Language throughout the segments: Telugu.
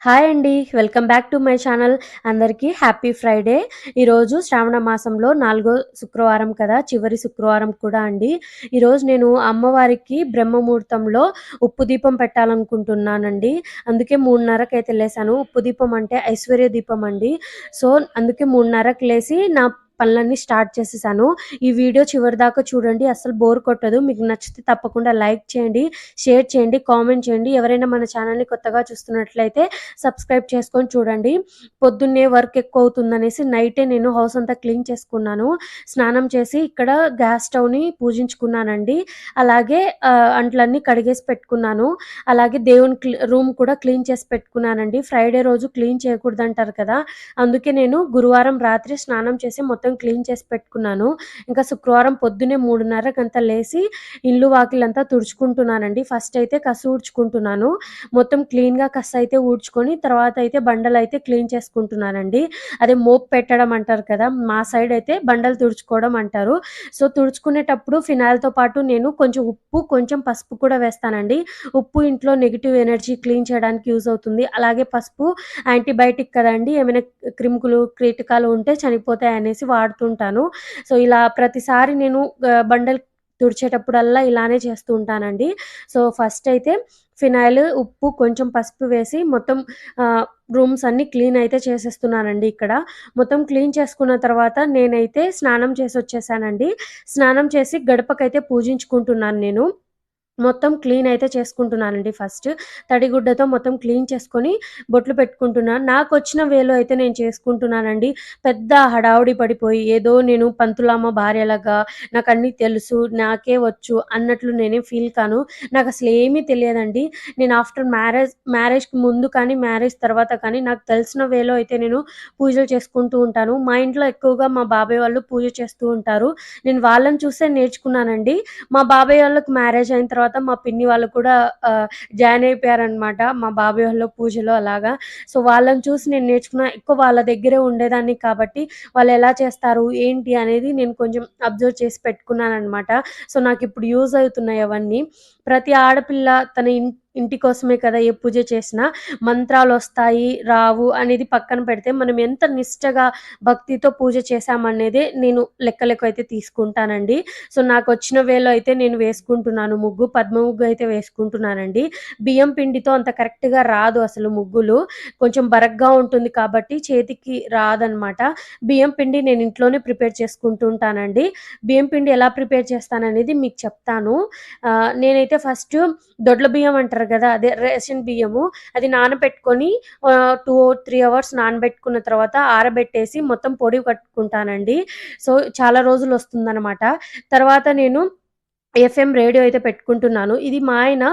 హాయ్ అండి. Welcome back to my channel. అందరికీ హ్యాపీ ఫ్రైడే. ఈరోజు శ్రావణ మాసంలో 4 శుక్రవారం కదా! చివరి శుక్రవారం కూడా అండి. ఈరోజు నేను అమ్మవారికి బ్రహ్మముహూర్తంలో ఉప్పు దీపం పెట్టాలనుకుంటున్నానండి. అందుకే 3:30కైతే లేసాను. ఉప్పు దీపం అంటే ఐశ్వర్య దీపం అండి. సో, అందుకే 3:30కి లేసి నా పనులన్నీ స్టార్ట్ చేసేసాను. ఈ వీడియో చివరిదాకా చూడండి. అస్సలు బోర్ కొట్టదు. మీకు నచ్చితే తప్పకుండా లైక్ చేయండి, షేర్ చేయండి, కామెంట్ చేయండి. ఎవరైనా మన ఛానల్‌ని కొత్తగా చూస్తున్నట్లయితే సబ్స్క్రైబ్ చేసుకొని చూడండి. పొద్దున్నే వర్క్ ఎక్కువ అవుతుందనేసి నైటే నేను హౌస్ అంతా క్లీన్ చేసుకున్నాను. స్నానం చేసి ఇక్కడ గ్యాస్ స్టవ్‌ని పూజించుకున్నానండి. అలాగే అంట్లన్నీ కడిగేసి పెట్టుకున్నాను. అలాగే దేవుని రూమ్ కూడా క్లీన్ చేసి పెట్టుకున్నానండి. ఫ్రైడే రోజు క్లీన్ చేయకూడదంటారు కదా! అందుకే నేను గురువారం రాత్రి స్నానం చేసి మొత్తం క్లీన్ చేసి పెట్టుకున్నాను. ఇంకా శుక్రవారం పొద్దున్నే 3:30కంతా లేసి ఇల్లు వాకిలంతా తుడుచుకుంటున్నానండి. ఫస్ట్ అయితే కసు ఊడ్చుకుంటున్నాను. మొత్తం క్లీన్‌గా కస్సయితే ఊడ్చుకొని తర్వాత అయితే బండలైతే క్లీన్ చేసుకుంటున్నానండి. అదే మోప్ పెట్టడం అంటారు కదా! మా సైడ్ అయితే బండలు తుడుచుకోవడం అంటారు. సో, తుడుచుకునేటప్పుడు ఫినాయిల్‌తో పాటు నేను కొంచెం ఉప్పు, కొంచెం పసుపు కూడా వేస్తానండి. ఉప్పు ఇంట్లో నెగెటివ్ ఎనర్జీ క్లీన్ చేయడానికి యూజ్ అవుతుంది. అలాగే పసుపు యాంటీబయాటిక్ కదండీ! ఏమైనా క్రిములు, కీటకాలు ఉంటే చనిపోతాయనేసి వాడుతుంటాను. సో, ఇలా ప్రతిసారి నేను బండలు తుడిచేటప్పుడల్లా ఇలానే చేస్తూ ఉంటానండి. సో, ఫస్ట్ అయితే ఫినాయిల్, ఉప్పు, కొంచెం పసుపు వేసి మొత్తం రూమ్స్ అన్నీ క్లీన్ అయితే చేసేస్తున్నానండి ఇక్కడ. మొత్తం క్లీన్ చేసుకున్న తర్వాత నేనైతే స్నానం చేసొచ్చేసానండి. స్నానం చేసి గడపకైతే పూజించుకుంటున్నాను నేను. మొత్తం క్లీన్ అయితే చేసుకుంటున్నానండి ఫస్ట్. తడిగుడ్డతో మొత్తం క్లీన్ చేసుకొని బొట్లు పెట్టుకుంటున్నాను. నాకొచ్చిన వేలో అయితే నేను చేసుకుంటున్నానండి. పెద్ద హడావుడి పడిపోయి ఏదో నేను పంతులమ్మ భార్యలాగా నాకన్నీ తెలుసు, నాకే వచ్చు అన్నట్లు నేనేం ఫీల్ కాను. నాకసలేమీ తెలియదండి. నేను ఆఫ్టర్ మ్యారేజ్‌కి ముందు కానీ, మ్యారేజ్ తర్వాత కానీ నాకు తెలిసిన వేలో అయితే నేను పూజలు చేసుకుంటూ ఉంటాను. మా ఇంట్లో ఎక్కువగా మా బాబాయ్ వాళ్ళు పూజ చేస్తూ ఉంటారు. నేను వాళ్ళని చూసే నేర్చుకున్నానండి. మా బాబాయ్ వాళ్ళకి మ్యారేజ్ అయిన తర్వాత మా పిన్ని వాళ్ళు కూడా జాయిన్ అయిపోయారనమాట. మా బాబాయ్ వాళ్ళ పూజలో అలాగా. సో, వాళ్ళని చూసి నేను నేర్చుకున్నా. ఎక్కువ వాళ్ళ దగ్గరే ఉండేదాన్ని కాబట్టి వాళ్ళెలా చేస్తారు, ఏంటి అనేది నేను కొంచెం అబ్జర్వ్ చేసి పెట్టుకున్నాననమాట. సో, నాకిప్పుడు యూజ్ అవుతున్నాయి అవన్నీ. ప్రతి ఆడపిల్ల తన ఇంటి కోసమే కదా ఏ పూజ చేసినా. మంత్రాలొస్తాయి, రావు అనేది పక్కన పెడితే మనం ఎంత నిష్టగా, భక్తితో పూజ చేశామనేదే నేను లెక్కలోకి అయితే తీసుకుంటానండి. సో, నాకొచ్చిన వేలో అయితే నేను వేసుకుంటున్నాను ముగ్గు. పద్మ ముగ్గు అయితే వేసుకుంటున్నానండి. బియ్యం పిండితో అంత కరెక్ట్‌గా రాదు అసలు ముగ్గులు. కొంచెం బరగ్గా ఉంటుంది కాబట్టి చేతికి రాదనమాట. బియ్యం పిండి నేను ఇంట్లోనే ప్రిపేర్ చేసుకుంటూ ఉంటానండి. బియ్యం పిండి ఎలా ప్రిపేర్ చేస్తాననేది మీకు చెప్తాను. నేనైతే ఫస్టు దొడ్ల బియ్యం అంటారు గదా! అదే రేషన్ బియ్యము. అది నానబెట్టుకొని 2, 3 అవర్స్ నానబెట్టుకున్న తర్వాత ఆరబెట్టేసి మొత్తం పొడి కట్టుకుంటానండి. సో, చాలా రోజులొస్తుందనమాట. తర్వాత నేను ఎఫ్ఎం రేడియో అయితే పెట్టుకుంటున్నాను. ఇది మా ఆయన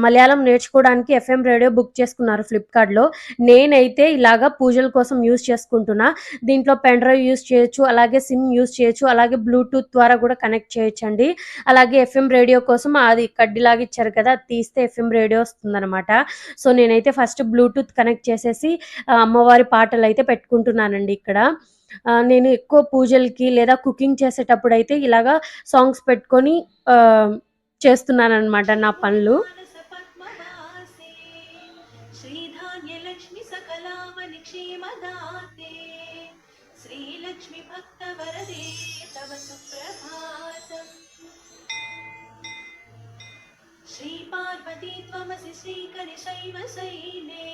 మలయాళం నేర్చుకోవడానికి ఎఫ్ఎం రేడియో బుక్ చేసుకున్నారు ఫ్లిప్‌కార్ట్‌లో. నేనైతే ఇలాగా పూజల కోసం యూజ్ చేసుకుంటున్నా. దీంట్లో పెన్ డ్రైవ్ యూజ్ చేయొచ్చు. అలాగే సిమ్ యూజ్ చేయొచ్చు. అలాగే బ్లూటూత్ ద్వారా కూడా కనెక్ట్ చేయొచ్చండి. అలాగే ఎఫ్ఎం రేడియో కోసం అది కడ్డీలాగా ఇచ్చారు కదా! అది తీస్తే ఎఫ్ఎం రేడియో వస్తుందనమాట. సో, నేనైతే ఫస్ట్ బ్లూటూత్ కనెక్ట్ చేసేసి అమ్మవారి పాటలైతే పెట్టుకుంటున్నానండి ఇక్కడ. నేను ఎక్కువ పూజలకి లేదా కుకింగ్ చేసేటప్పుడైతే ఇలాగా సాంగ్స్ పెట్టుకొని ఆహ్, చేస్తున్నాననమాట నా పనులు. మానస పద్మవాసే శ్రీధాన్యలక్ష్మి సకలావని క్షేమదాతే శ్రీలక్ష్మి భక్తవరదే తవ సుప్రభాతం శ్రీపార్వతీ త్వమసి శ్రీకరి శైవ శైలే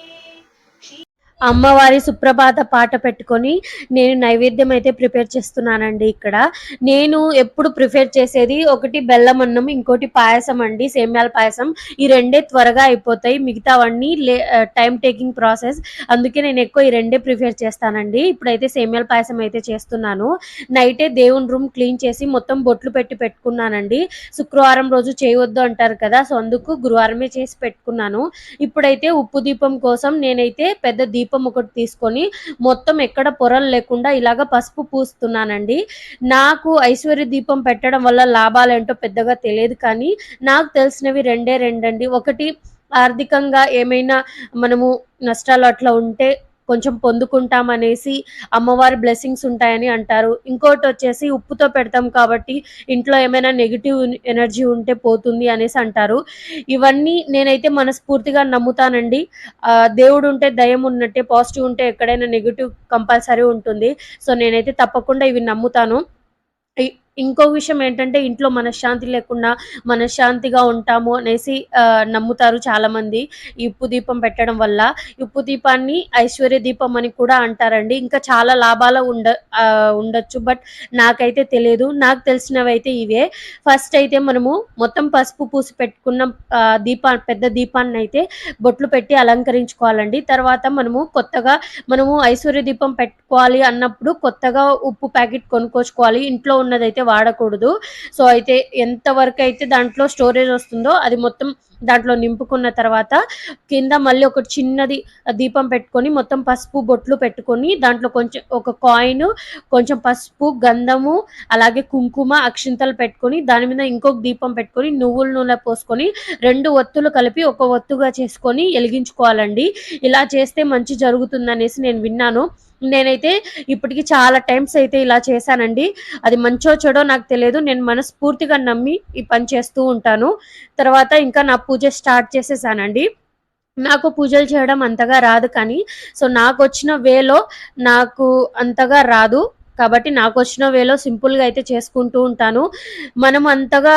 అమ్మవారి సుప్రభాత పాట పెట్టుకొని నేను నైవేద్యం అయితే ప్రిపేర్ చేస్తున్నానండి ఇక్కడ. నేను ఎప్పుడు ప్రిఫర్ చేసేది ఒకటి బెల్లం అన్నం, ఇంకోటి పాయసం అండి. సేమ్యాల పాయసం. ఈ రెండే త్వరగా అయిపోతాయి. మిగతావన్నీ టైమ్ టేకింగ్ ప్రాసెస్. అందుకే నేను ఎక్కువ ఈ రెండే ప్రిఫర్ చేస్తానండి. ఇప్పుడైతే సేమ్యాల పాయసం అయితే చేస్తున్నాను. నైటే దేవుని రూమ్ క్లీన్ చేసి మొత్తం బొట్లు పెట్టుకున్నానండి. శుక్రవారం రోజు చేయవద్దు అంటారు కదా! సో, అందుకు గురువారమే చేసి పెట్టుకున్నాను. ఇప్పుడైతే ఉప్పు దీపం కోసం నేనైతే పెద్ద దీపం ఒకటి తీసుకొని మొత్తం ఎక్కడ పొరలు లేకుండా ఇలాగ పసుపు పూస్తున్నానండి. నాకు ఐశ్వర్య దీపం పెట్టడం వల్ల లాభాలేంటో పెద్దగా తెలియదు కానీ నాకు తెలిసినవి రెండే రెండండి. ఒకటి ఆర్థికంగా ఏమైనా మనము నష్టాలు అట్లా ఉంటే కొంచెం పొందుకుంటామనేసి అమ్మవారి బ్లెస్సింగ్స్ ఉంటాయని అంటారు. ఇంకోటొచ్చేసి ఉప్పుతో పెడతాం కాబట్టి ఇంట్లో ఏమైనా నెగెటివ్ ఎనర్జీ ఉంటే పోతుంది అనేసి అంటారు. ఇవన్నీ నేనైతే మనస్ఫూర్తిగా నమ్ముతానండి. దేవుడుంటే దెయ్యం ఉన్నట్టే, పాజిటివ్ ఉంటే ఎక్కడైనా నెగెటివ్ కంపల్సరీ ఉంటుంది. సో నేనైతే తప్పకుండా ఇవి నమ్ముతాను. ఇ ఇంకో విషయం ఏంటంటే ఇంట్లో మనశ్శాంతి లేకుండా మనశ్శాంతిగా ఉంటాము అనేసి నమ్ముతారు చాలామంది. ఈ ఉప్పు దీపం పెట్టడం వల్ల. ఉప్పు దీపాన్ని ఐశ్వర్య దీపం అని కూడా అంటారండి. ఇంకా చాలా లాభాలు ఉండొచ్చు. బట్ నాకైతే తెలియదు. నాకు తెలిసినవైతే ఇవే. ఫస్ట్ అయితే మనము మొత్తం పసుపు పూసి పెట్టుకున్న పెద్ద దీపాన్నైతే బొట్లు పెట్టి అలంకరించుకోవాలండి. తర్వాత మనము ఐశ్వర్య దీపం పెట్టుకోవాలి అన్నప్పుడు కొత్తగా ఉప్పు ప్యాకెట్ కొనుక్కొచ్చుకోవాలి. ఇంట్లో ఉన్నదైతే వాడకూడదు. సో అయితే ఎంత వరకు అయితే దాంట్లో స్టోరేజ్ వస్తుందో అది మొత్తం దాంట్లో నింపుకున్న తర్వాత కింద మళ్ళీ ఒక చిన్నది దీపం పెట్టుకొని మొత్తం పసుపు బొట్లు పెట్టుకొని దాంట్లో కొంచెం ఒక కాయిన్, కొంచెం పసుపు, గంధము, అలాగే కుంకుమ, అక్షింతలు పెట్టుకొని దాని మీద ఇంకొక దీపం పెట్టుకొని నువ్వుల నూనె పోసుకొని 2 ఒత్తులు కలిపి ఒక ఒత్తుగా చేసుకొని వెలిగించుకోవాలండి. ఇలా చేస్తే మంచి జరుగుతుందనేసి నేను విన్నాను. నేనైతే ఇప్పటికి చాలా టైమ్స్ అయితే ఇలా చేశానండి. అది మంచో చెడో నాకు తెలియదు. నేను మనస్ఫూర్తిగా నమ్మి ఈ పని చేస్తూ ఉంటాను. తర్వాత ఇంకా నా పూజ స్టార్ట్ చేసేసానండి. నాకు పూజలు చేయడం అంతగా రాదు కానీ నాకొచ్చిన వేలో నాకు అంతగా రాదు. కాబట్టి నాకొచ్చిన వేలో సింపుల్‌గా అయితే చేసుకుంటూ ఉంటాను. మనం అంతగా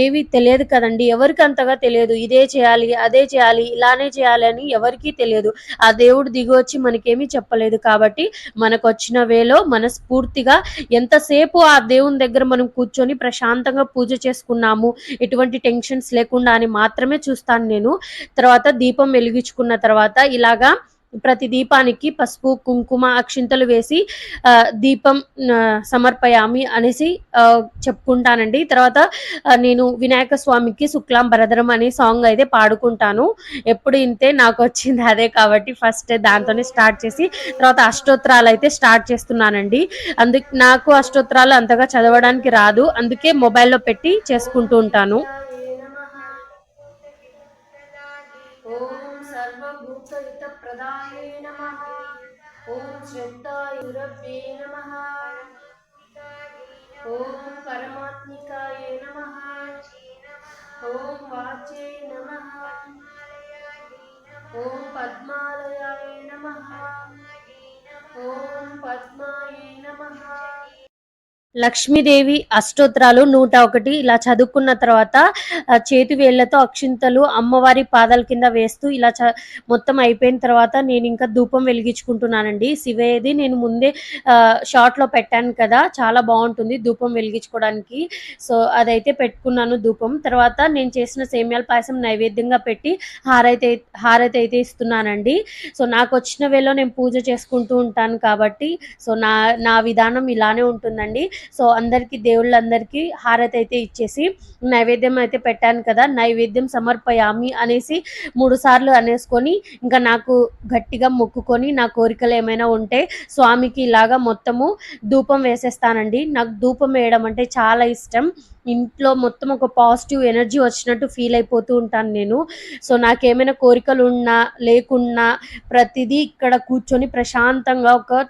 ఏవి తెలియదు కదండీ! ఎవరికి అంతగా తెలియదు. ఇదే చేయాలి, అదే చేయాలి, ఇలానే చేయాలి అని ఎవరికీ తెలియదు. ఆ దేవుడు దిగొచ్చి మనకేమీ చెప్పలేదు. కాబట్టి మనకొచ్చిన వేలో మనస్ఫూర్తిగా ఎంతసేపు ఆ దేవుని దగ్గర మనం కూర్చొని ప్రశాంతంగా పూజ చేసుకున్నాము, ఎటువంటి టెన్షన్స్ లేకుండా అని మాత్రమే చూస్తాను నేను. తర్వాత దీపం వెలిగించుకున్న తర్వాత ఇలాగా ప్రతి దీపానికి పసుపు, కుంకుమ, అక్షింతలు వేసి దీపం సమర్పయామి అనేసి చెప్పుకుంటానండి. తర్వాత నేను వినాయక స్వామికి శుక్లాం భరధరం అనే సాంగ్ అయితే పాడుకుంటాను. ఎప్పుడు ఇంతే, నాకొచ్చింది అదే కాబట్టి ఫస్ట్ దాంతోనే స్టార్ట్ చేసి తర్వాత అష్టోత్తరాలు అయితే స్టార్ట్ చేస్తున్నానండి. నాకు అష్టోత్తరాలు అంతగా చదవడానికి రాదు. అందుకే మొబైల్‌లో పెట్టి చేసుకుంటూ ఉంటాను. ఓం సర్వభూతహిత ప్రదాయ నమః. ఓం శ్రద్ధాయురభ్యే నమః. ఓం పరమాత్మికాయ నమః. ఓం వాచే నమః. ఓం పద్మాలయాయ నమః. ఓం పద్మాయ నమః. లక్ష్మీదేవి అష్టోత్తరాలు 101 ఇలా చదువుకున్న తర్వాత చేతి వేళ్లతో అక్షింతలు అమ్మవారి పాదాల కింద వేస్తూ ఇలా మొత్తం అయిపోయిన తర్వాత నేను ఇంకా ధూపం వెలిగించుకుంటున్నానండి. శివేది నేను ముందే షార్ట్లో పెట్టాను కదా, చాలా బాగుంటుంది ధూపం వెలిగించుకోవడానికి. సో అదైతే పెట్టుకున్నాను ధూపం. తర్వాత నేను చేసిన సేమ్యాల పాయసం నైవేద్యంగా పెట్టి హారతి అయితే ఇస్తున్నానండి. సో నాకు వచ్చిన వేలో నేను పూజ చేసుకుంటూ ఉంటాను కాబట్టి నా విధానం ఇలానే ఉంటుందండి. సో అందరికీ, దేవుళ్ళందరికీ హారతి అయితే ఇచ్చేసి నైవేద్యం అయితే పెట్టాను కదా, నైవేద్యం సమర్పయామి అనేసి 3 సార్లు అనేసుకొని ఇంకా నాకు గట్టిగా మొక్కుకొని నా కోరికలు ఏమైనా ఉంటే స్వామికి ఇలాగా మొత్తము ధూపం వేసేస్తానండి. నాకు ధూపం వేయడం అంటే చాలా ఇష్టం. ఇంట్లో మొత్తం ఒక పాజిటివ్ ఎనర్జీ వచ్చినట్టు ఫీల్ అయిపోతూ ఉంటాను నేను. సో నాకేమైనా కోరికలు ఉన్నా లేకున్నా ప్రతిదీ ఇక్కడ కూర్చొని ప్రశాంతంగా ఒక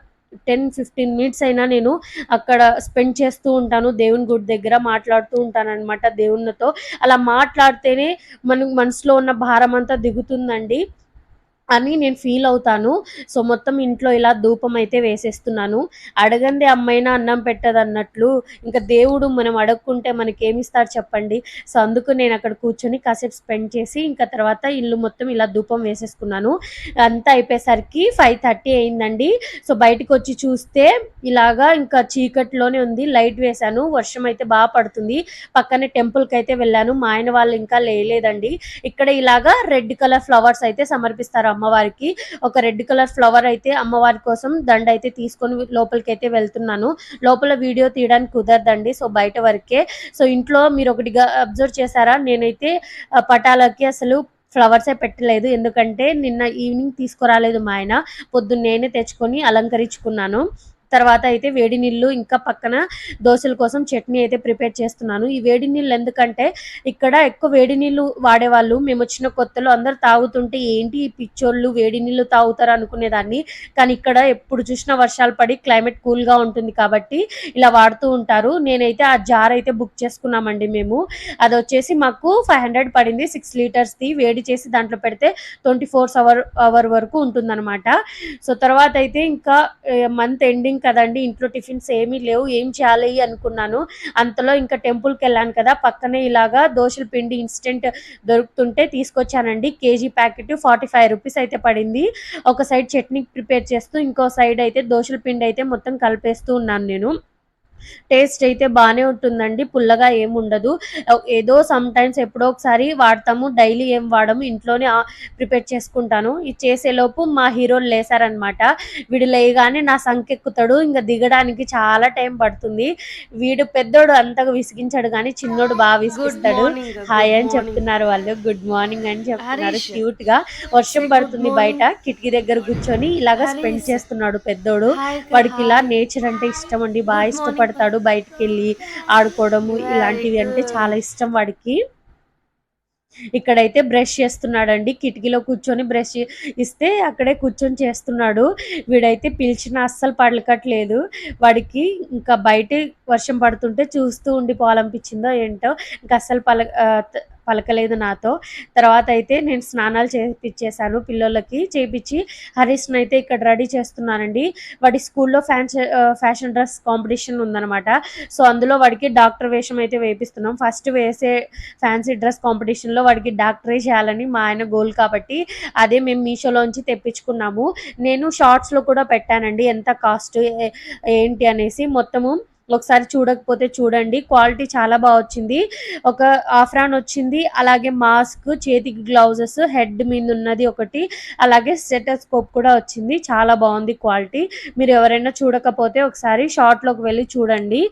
10-15 మినిట్స్ అయినా నేను అక్కడ స్పెండ్ చేస్తూ ఉంటాను. దేవుని గుడి దగ్గర మాట్లాడుతూ ఉంటానన్నమాట దేవునితో. అలా మాట్లాడితేనే మనసులో ఉన్న భారం అంతా దిగుతుందండి అని నేను ఫీల్ అవుతాను. సో మొత్తం ఇంట్లో ఇలా ధూపం అయితే వేసేస్తున్నాను. అడగందే అమ్మైనా అన్నం పెట్టదన్నట్లు ఇంకా దేవుడు మనం అడగకుంటే మనకేమిస్తాడు చెప్పండి. సో అందుకు నేను అక్కడ కూర్చొని కాసేపు స్పెండ్ చేసి ఇంకా తర్వాత ఇల్లు మొత్తం ఇలా ధూపం వేసేసుకున్నాను. అంతా అయిపోయేసరికి 5:30 అయిందండి. సో బయటకు వచ్చి చూస్తే ఇలాగా ఇంకా చీకట్లోనే ఉంది. లైట్ వేశాను. వర్షం అయితే బాగా పడుతుంది. పక్కనే టెంపుల్కి అయితే వెళ్ళాను. మా ఆయన వాళ్ళు ఇంకా లేదండి. ఇక్కడ ఇలాగా రెడ్ కలర్ ఫ్లవర్స్ అయితే సమర్పిస్తారు అమ్మవారికి. ఒక రెడ్ కలర్ ఫ్లవర్ అయితే అమ్మవారి కోసం దండ అయితే తీసుకొని లోపలికి అయితే వెళ్తున్నాను. లోపల వీడియో తీయడానికి కుదరదండి. సో బయట వరకే. సో ఇంట్లో మీరు ఒకటిగా అబ్జర్వ్ చేశారా, నేనైతే పటాలకి అసలు ఫ్లవర్సే పెట్టలేదు. ఎందుకంటే నిన్న ఈవినింగ్ తీసుకురాలేదు మా ఆయన, పొద్దున్నేనే తెచ్చుకొని అలంకరించుకున్నాను. తర్వాత అయితే వేడి నీళ్ళు ఇంకా పక్కన దోసల కోసం చట్నీ అయితే ప్రిపేర్ చేస్తున్నాను. ఈ వేడి నీళ్ళు ఎందుకంటే ఇక్కడ ఎక్కువ వేడి నీళ్ళు వాడేవాళ్ళు. మేము వచ్చిన కొత్తలో అందరూ తాగుతుంటే ఏంటి ఈ పిచ్చోళ్ళు వేడి నీళ్ళు తాగుతారు అనుకునేదాన్ని. కానీ ఇక్కడ ఎప్పుడు చూసినా వర్షాలు పడి క్లైమేట్ కూల్గా ఉంటుంది కాబట్టి ఇలా వాడుతూ ఉంటారు. నేనైతే ఆ జార్ అయితే బుక్ చేసుకున్నామండి మేము. అది వచ్చేసి మాకు 500 పడింది. 6 లీటర్స్ది వేడి చేసి దాంట్లో పెడితే 24 అవర్ వరకు ఉంటుందన్నమాట. సో తర్వాత అయితే ఇంకా మంత్ ఎండింగ్ కదండి, ఇంట్లో టిఫిన్స్ ఏమీ లేవు, ఏం చేయాలి అనుకున్నాను. అంతలో ఇంకా టెంపుల్కి వెళ్ళాను కదా, పక్కనే ఇలాగా దోశల పిండి ఇన్స్టెంట్ దొరుకుతుంటే తీసుకొచ్చానండి. కేజీ ప్యాకెట్ 45 రూపీస్ అయితే పడింది. ఒక సైడ్ చట్నీ ప్రిపేర్ చేస్తూ ఇంకో సైడ్ అయితే దోశల పిండి అయితే మొత్తం కలిపేస్తూ ఉన్నాను నేను. టేస్ట్ అయితే బాగానే ఉంటుందండి, పుల్లగా ఏమి ఉండదు. ఏదో సమ్ టైమ్స్ ఎప్పుడో ఒకసారి వాడతాము, డైలీ ఏం వాడము, ఇంట్లోనే ప్రిపేర్ చేసుకుంటాను. ఇది చేసేలోపు మా హీరోలు లేసారనమాట. వీడు లేయగానే నా సంకెక్కుతాడు, ఇంకా దిగడానికి చాలా టైం పడుతుంది. వీడు పెద్దోడు అంతగా విసిగించాడు కానీ చిన్నోడు బాగా విసిగిస్తాడు. హాయ్ అని చెప్తున్నారు వాళ్ళు, గుడ్ మార్నింగ్ అని చెప్తున్నారు క్యూట్ గా. వర్షం పడుతుంది బయట, కిటికీ దగ్గర కూర్చొని ఇలాగా స్పెండ్ చేస్తున్నాడు పెద్దోడు. వాడికి ఇలా నేచర్ అంటే ఇష్టం అండి, బాగా ఇష్టపడతాడు బయటికి వెళ్ళి ఆడుకోవడము, ఇలాంటివి అంటే చాలా ఇష్టం వాడికి. ఇక్కడైతే బ్రష్ చేస్తున్నాడండి, కిటికీలో కూర్చొని బ్రష్ ఇస్తే అక్కడే కూర్చొని చేస్తున్నాడు. వీడైతే పిలిచిన అస్సలు పడకట్లేదు. వాడికి ఇంకా బయట వర్షం పడుతుంటే చూస్తూ ఉండిపోవాలనిపించిందో ఏంటో, ఇంకా అస్సలు పలకలేదు నాతో. తర్వాత అయితే నేను స్నానాలు చేయించేసాను పిల్లలకి. చేయించి హరీష్ని అయితే ఇక్కడ రెడీ చేస్తున్నానండి. వాడి స్కూల్లో ఫ్యాషన్ డ్రెస్ కాంపిటీషన్ ఉందన్నమాట. సో అందులో వాడికి డాక్టర్ వేషం అయితే వేపిస్తున్నాం. ఫస్ట్ వేసే ఫ్యాన్సీ డ్రెస్ కాంపిటీషన్లో వాడికి డాక్టరే చేయాలని మా ఆయన గోల్ కాబట్టి అదే మేము మీషోలోంచి తెప్పించుకున్నాము. నేను షార్ట్స్లో కూడా పెట్టానండి ఎంత కాస్ట్ ఏంటి అనేసి. మొత్తము ఒకసారి చూడకపోతే చూడండి, క్వాలిటీ చాలా బాగా వచ్చింది. ఒక ఆఫ్రాన్ వచ్చింది, అలాగే మాస్క్, చేతికి గ్లౌజెస్, హెడ్ మీద ఉన్నది ఒకటి, అలాగే స్టెటోస్కోప్ కూడా వచ్చింది. చాలా బాగుంది క్వాలిటీ. మీరు ఎవరైనా చూడకపోతే ఒకసారి షార్ట్లోకి వెళ్ళి చూడండి,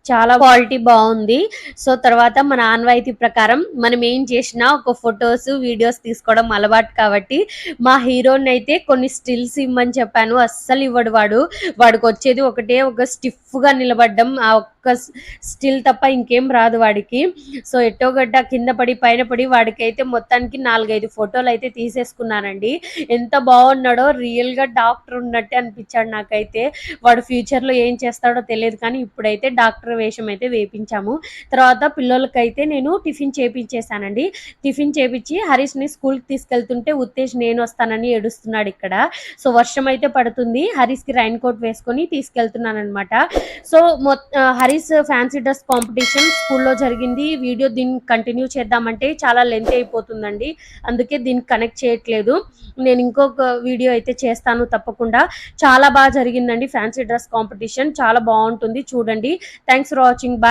చాలా క్వాలిటీ బాగుంది. సో తర్వాత మన ఆన్వాయితీ ప్రకారం మనం ఏం చేసినా ఒక ఫొటోస్ వీడియోస్ తీసుకోవడం అలవాటు కాబట్టి మా హీరోని అయితే కొన్ని స్టిల్స్ ఇవ్వమని చెప్పాను, అస్సలు ఇవ్వడు వాడు. వాడికి వచ్చేది ఒకటే ఒక స్టిఫ్గా నిలబడ్డం, ఆ ఒక్క స్టిల్ తప్ప ఇంకేం రాదు వాడికి. సో ఎట్టోగడ్డ కింద పడి పైన పడి వాడికైతే మొత్తానికి 4-5 ఫోటోలు అయితే తీసేసుకున్నానండి. ఎంత బాగున్నాడో, రియల్గా డాక్టర్ ఉన్నట్టే అనిపించాడు నాకైతే. వాడు ఫ్యూచర్లో ఏం చేస్తాడో తెలియదు కానీ ఇప్పుడైతే డాక్టర్ వేషం అయితే వేపించాము. తర్వాత పిల్లలకైతే నేను టిఫిన్ చేపించేసానండి. టిఫిన్ చేపించి హరీష్ని స్కూల్కి తీసుకెళ్తుంటే ఉత్తేజ్ నేను వస్తానని ఏడుస్తున్నాడు ఇక్కడ. సో వర్షం అయితే పడుతుంది, హరీష్కి రైన్ కోట్ వేసుకొని తీసుకెళ్తున్నాను అనమాట. So Harish fancy dress competition స్కూల్లో జరిగింది. వీడియో దీన్ని కంటిన్యూ చేద్దామంటే చాలా లెంత్ అయిపోతుందండి, అందుకే దీన్ని కనెక్ట్ చేయట్లేదు. నేను ఇంకొక వీడియో అయితే చేస్తాను తప్పకుండా. చాలా బాగా జరిగిందండి ఫ్యాన్సీ డ్రెస్ కాంపిటీషన్, చాలా బాగుంటుంది చూడండి. Thanks for watching, bye.